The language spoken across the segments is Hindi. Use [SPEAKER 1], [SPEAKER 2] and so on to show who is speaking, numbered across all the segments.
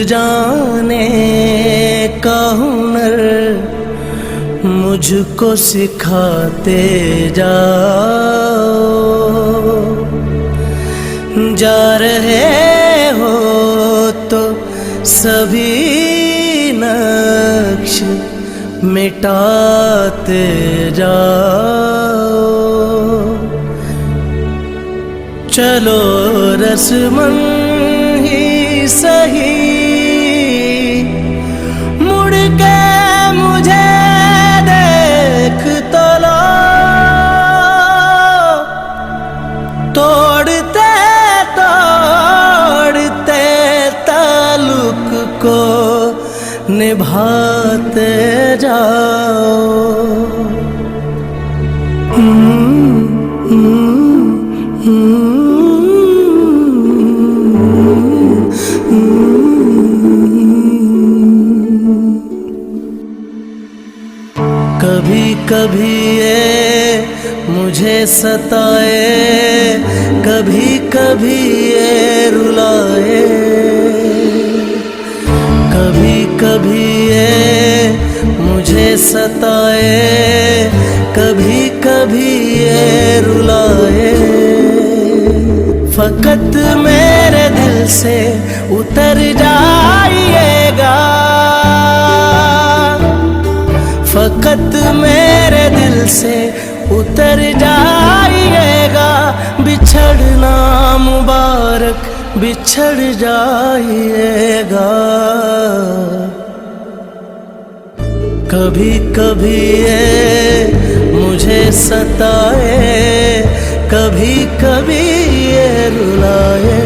[SPEAKER 1] जाने का हुनर मुझको सिखाते जाओ। जा रहे हो तो सभी नक्श मिटाते जाओ। चलो रस्मन ही सही मुड़ के मुझे देख तो लो। तोड़ते तोड़ते ताल्लुक को निभाते जाओ। कभी कभी ये मुझे सताए, कभी कभी ये रुलाए। कभी कभी ये मुझे सताए, कभी कभी ये रुलाए। फकत मेरे दिल से उतर जाइएगा, फकत मेरे दिल से उतर जाइएगा। बिछड़ना मुबारक बिछड़ जाइएगा। कभी कभी ये मुझे सताए, कभी कभी ये रुलाए।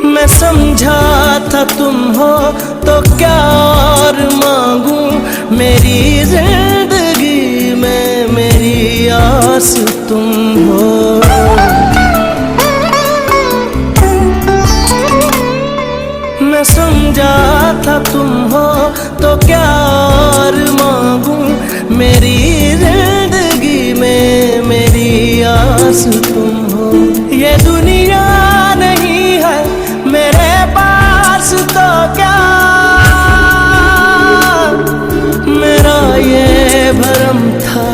[SPEAKER 1] मैं समझा था तुम हो तो क्या और मांगूं। मेरी जिंदगी में मेरी आस तुम हो। मैं समझा था तुम हो तो क्या और मांगूं। मेरी जिंदगी में मेरी आस तुम हो। ये दुनिया नहीं है मेरे पास तो क्या, मेरा ये भरम था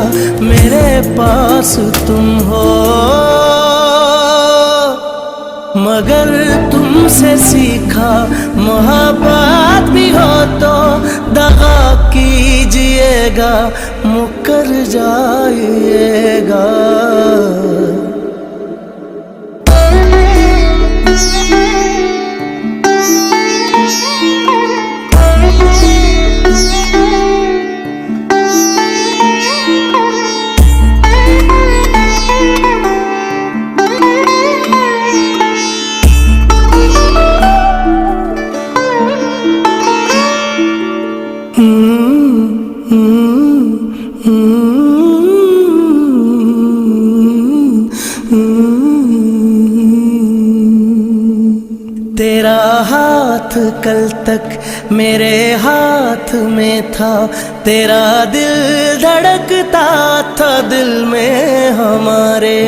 [SPEAKER 1] मेरे पास तुम हो। मगर तुमसे सीखा मोहब्बत भी हो तो दगा कीजिएगा, मुकर जाइएगा। तेरा हाथ कल तक मेरे हाथ में था। तेरा दिल धड़कता था दिल में हमारे।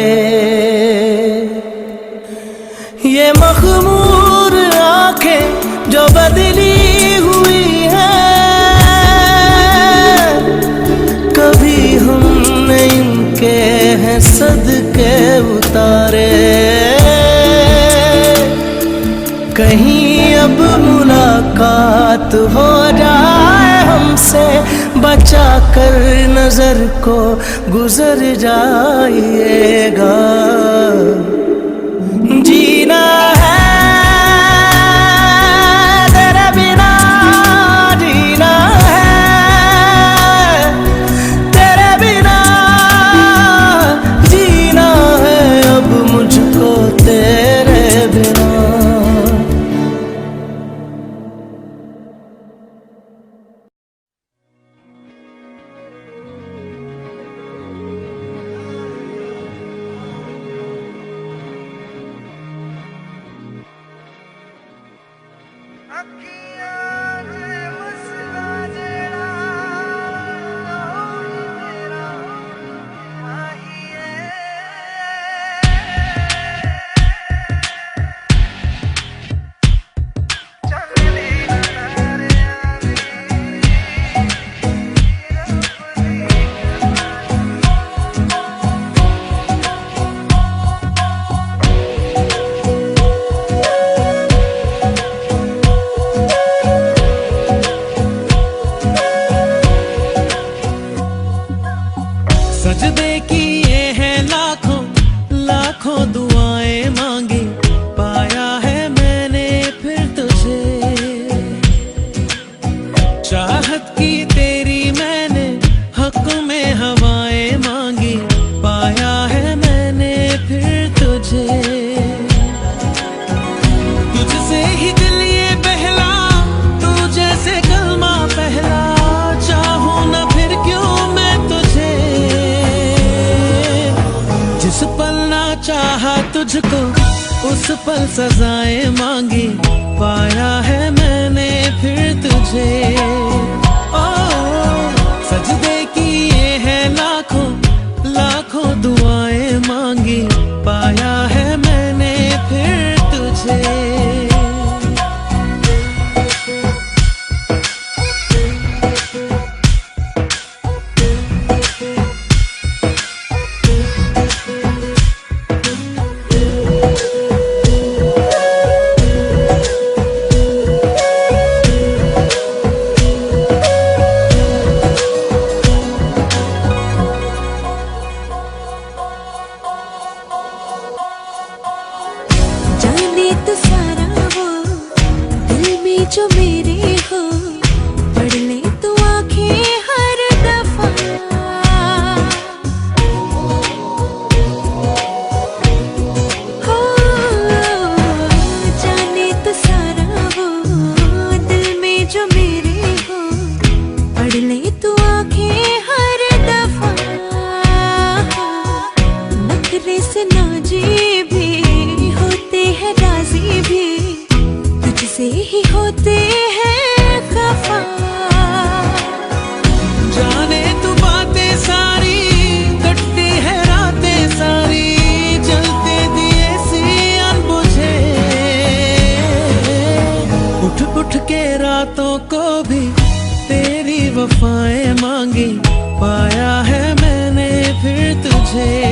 [SPEAKER 1] ये मखमूर आंखें जो बदली हुई हैं, कभी हमने इनके हैं सदके उतारे। कहीं अब मुलाकात हो जाए हमसे, बचा कर नजर को गुजर जाइएगा। जीना है तेरे बिना, जीना है तेरे बिना, जीना है अब मुझको तेरे बिना। सजदे किए हैं लाखों लाखों दुआएं मांगी, पाया है मैंने फिर तुझे। चाहत की तेरी मैंने हक में हवाएं मांगी, पाया है मैंने फिर तुझे। तुझसे ही दिल ये बहला, तू जैसे कलमा पहला, चाहूं ना फिर क्यों मैं तुझे। जिस पल ना चाहा तुझको उस पल सजाएं मांगी, पाया है मैंने फिर तुझे। ओ सजदे किए हैं लाखों लाखों दुआएं मांगी, पाया है मैंने फिर तुझे।
[SPEAKER 2] तो सारा वो दिल में जो मेरे हो, पढ़ ले तू आंखें हर दफा। हो जाने तो सारा वो दिल में जो मेरे हो, पढ़ ले तू आंखें हर दफा। नखरे से नाजी भी होते हैं, राजी भी तुझसे ही होते हैं खफा।
[SPEAKER 1] जाने तू बातें सारी, कटती है रातें सारी, जलते दिए सी अनबुझे। उठ उठ के रातों को भी तेरी वफाएं मांगी, पाया है मैंने फिर तुझे।